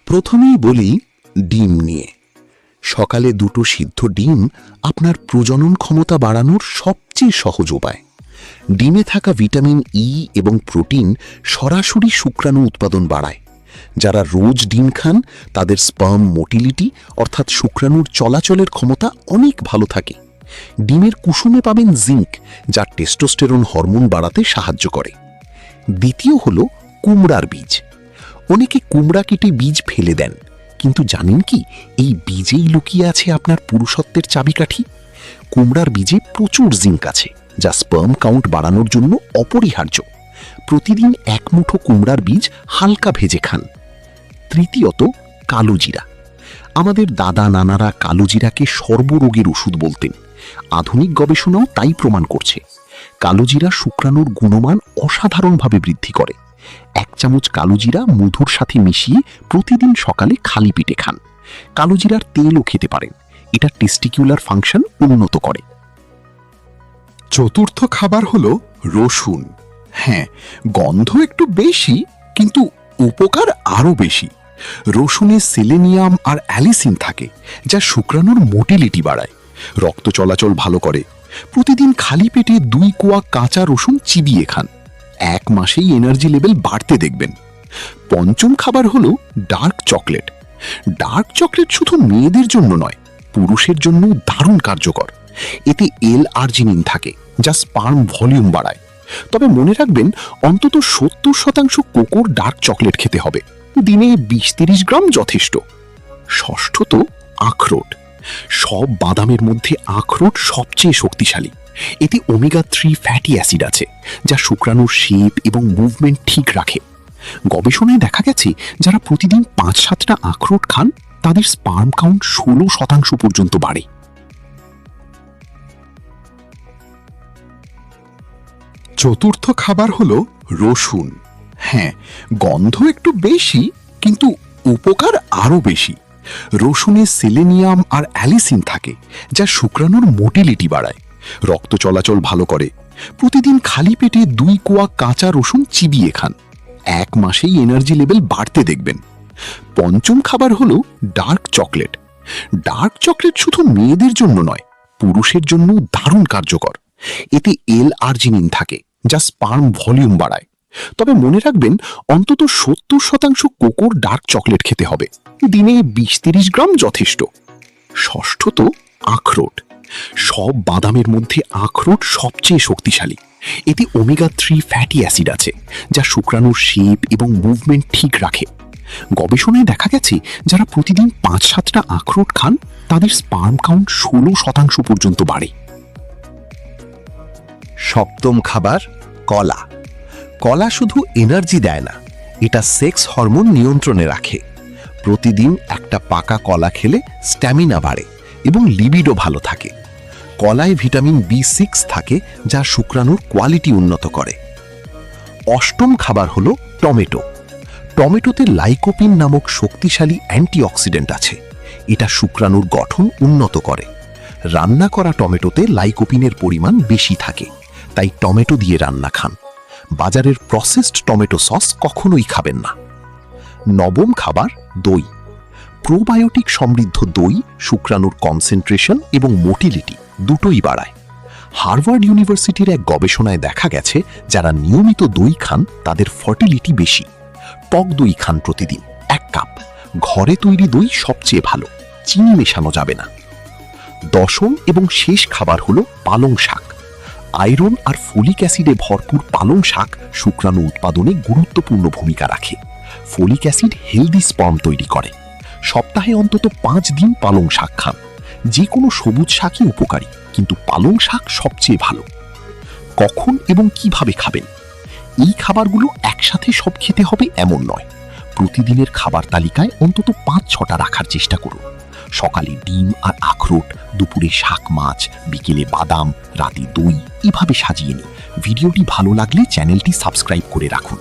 প্রথমেই বলি ডিম নিয়ে। সকালে দুটো সিদ্ধ ডিম আপনার প্রজনন ক্ষমতা বাড়ানোর সবচেয়ে সহজ উপায়। ডিমে থাকা ভিটামিন ই এবং প্রোটিন সরাসরি শুক্রাণু উৎপাদন বাড়ায়। যারা রোজ ডিম খান তাদের স্পার্ম মোটিলিটি অর্থাৎ শুক্রাণুর চলাচলের ক্ষমতা অনেক ভালো থাকে। ডিমের কুসুমে পাবেন জিঙ্ক, যা টেস্টোস্টেরন হরমোন বাড়াতে সাহায্য করে। দ্বিতীয় হলো কুমড়ার বীজ। অনেকে কুমড়া কেটে বীজ ফেলে দেন, কিন্তু জানেন কি এই বীজেই লুকিয়ে আছে আপনার পুরুষত্বের চাবিকাঠি? কুমড়ার বীজে প্রচুর জিঙ্ক আছে, যা স্পার্ম কাউন্ট বাড়ানোর জন্য অপরিহার্য। প্রতিদিন এক মুঠো কুমড়ার বীজ হালকা ভেজে খান। তৃতীয়ত কালো জিরা। আমাদের দাদা নানারা কালো জিরাকে সর্বরোগের ওষুধ বলতেন। আধুনিক গবেষণাও তাই প্রমাণ করছে। কালো জিরা শুক্রাণুর গুণমান অসাধারণভাবে বৃদ্ধি করে। 1 চামচ কালো জিরা মধুর সাথে মিশিয়ে প্রতিদিন সকালে খালি পেটে খান। কালো জিরার তেলও খেতে পারেন, এটা টেস্টিকুলার ফাংশন উন্নত করে। চতুর্থ খাবার হলো রসুন। হ্যাঁ, গন্ধ একটু বেশি, কিন্তু উপকার আরও বেশি। রসুনে সেলেনিয়াম আর অ্যালিসিন থাকে, যা শুক্রাণুর মোটিলিটি বাড়ায়, রক্ত চলাচল ভালো করে। প্রতিদিন খালি পেটে 2 কোয়া কাঁচা রসুন চিবিয়ে খান। 1 মাসেই এনার্জি লেভেল বাড়তে দেখবেন। পঞ্চম খাবার হলো ডার্ক চকলেট। ডার্ক চকলেট শুধু মেয়েদের জন্য নয়, পুরুষের জন্য দারুণ কার্যকর। এতে L-আর্জিনিন থাকে, যা স্পার্ম ভলিউম বাড়ায়। তবে মনে রাখবেন, অন্তত 70% কোকোর ডার্ক চকলেট খেতে হবে। দিনে 20-30 গ্রাম যথেষ্ট। ষষ্ঠত আখরোট। সব বাদামের মধ্যে আখরোট সবচেয়ে শক্তিশালী। এতে ওমেগা 3 ফ্যাটি অ্যাসিড আছে, যা শুক্রাণুর শেপ এবং মুভমেন্ট ঠিক রাখে। গবেষণায় দেখা গেছে, যারা প্রতিদিন 5-7টা আখরোট খান তাদের স্পার্ম কাউন্ট 16% পর্যন্ত বাড়ে। চতুর্থ খাবার হলো রসুন। হ্যাঁ, গন্ধ একটু বেশি, কিন্তু উপকার আরও বেশি। রসুনে সেলেনিয়াম আর অ্যালিসিন থাকে, যা শুক্রাণুর মোটিলিটি বাড়ায়, রক্ত চলাচল ভালো করে। প্রতিদিন খালি পেটে 2 কোয়া কাঁচা রসুন চিবিয়ে খান। 1 মাসেই এনার্জি লেভেল বাড়তে দেখবেন। পঞ্চম খাবার হলো ডার্ক চকলেট। ডার্ক চকলেট শুধু মেয়েদের জন্য নয়, পুরুষের জন্য দারুণ কার্যকর। এতে L-আর্জিনিন থাকে, যা স্পার্ম ভলিউম বাড়ায়। তবে মনে রাখবেন, অন্তত 70% কোকোর ডার্ক চকলেট খেতে হবে। দিনে 20-30 গ্রাম যথেষ্ট। ষষ্ঠত আখরোট। সব বাদামের মধ্যে আখরোট সবচেয়ে শক্তিশালী। এতে ওমেগা 3 ফ্যাটি অ্যাসিড আছে, যা শুক্রাণুর শেপ এবং মুভমেন্ট ঠিক রাখে। গবেষণায় দেখা গেছে, যারা প্রতিদিন 5-7টা আখরোট খান তাদের স্পার্ম কাউন্ট 16% পর্যন্ত বাড়ে। সপ্তম খাবার কলা। কলা শুধু এনার্জি দেয় না, এটা সেক্স হরমোন নিয়ন্ত্রণে রাখে। প্রতিদিন একটা পাকা কলা খেলে স্ট্যামিনা বাড়ে এবং লিবিডো ভালো থাকে। কলায় ভিটামিন B6 থাকে, যা শুক্রাণুর কোয়ালিটি উন্নত করে। অষ্টম খাবার হলো টমেটো। টমেটোতে লাইকোপিন নামক শক্তিশালী অ্যান্টিঅক্সিডেন্ট আছে, এটা শুক্রাণুর গঠন উন্নত করে। রান্না করা টমেটোতে লাইকোপিনের পরিমাণ বেশি থাকে, তাই টমেটো দিয়ে রান্না খান। বাজারের প্রসেসড টমেটো সস কখনোই খাবেন না। নবম খাবার দই। প্রোবায়োটিক সমৃদ্ধ দই শুক্রাণুর কনসেন্ট্রেশন এবং মোটিলিটি দুটোই বাড়ায়। হার্ভার্ড ইউনিভার্সিটির এক গবেষণায় দেখা গেছে, যারা নিয়মিত দই খান তাদের ফার্টিলিটি বেশি। টক দই খান প্রতিদিন 1 কাপ। ঘরে তৈরি দই সবচেয়ে ভালো, চিনি মেশানো যাবে না। দশম এবং শেষ খাবার হলো পালং শাক। আয়রন আর ফোলিক অ্যাসিডে ভরপুর পালং শাক শুক্রাণু উৎপাদনে গুরুত্বপূর্ণ ভূমিকা রাখে। ফোলিক অ্যাসিড হেলদি স্পার্ম তৈরি করে। সপ্তাহে অন্তত 5 দিন পালং শাক খান। যে কোনো সবুজ শাকই উপকারী, কিন্তু পালং শাক সবচেয়ে ভালো। কখন এবং কিভাবে খাবেন? এই খাবারগুলো একসাথে সব খেতে হবে এমন নয়। প্রতিদিনের খাবার তালিকায় অন্তত 5-6টা রাখার চেষ্টা করুন। সকালে ডিম আর আখরোট, দুপুরে শাক মাছ, বিকেলে বাদাম, রাতে দই, এভাবে সাজিয়ে নিন। ভিডিওটি ভালো লাগলে চ্যানেলটি সাবস্ক্রাইব করে রাখুন।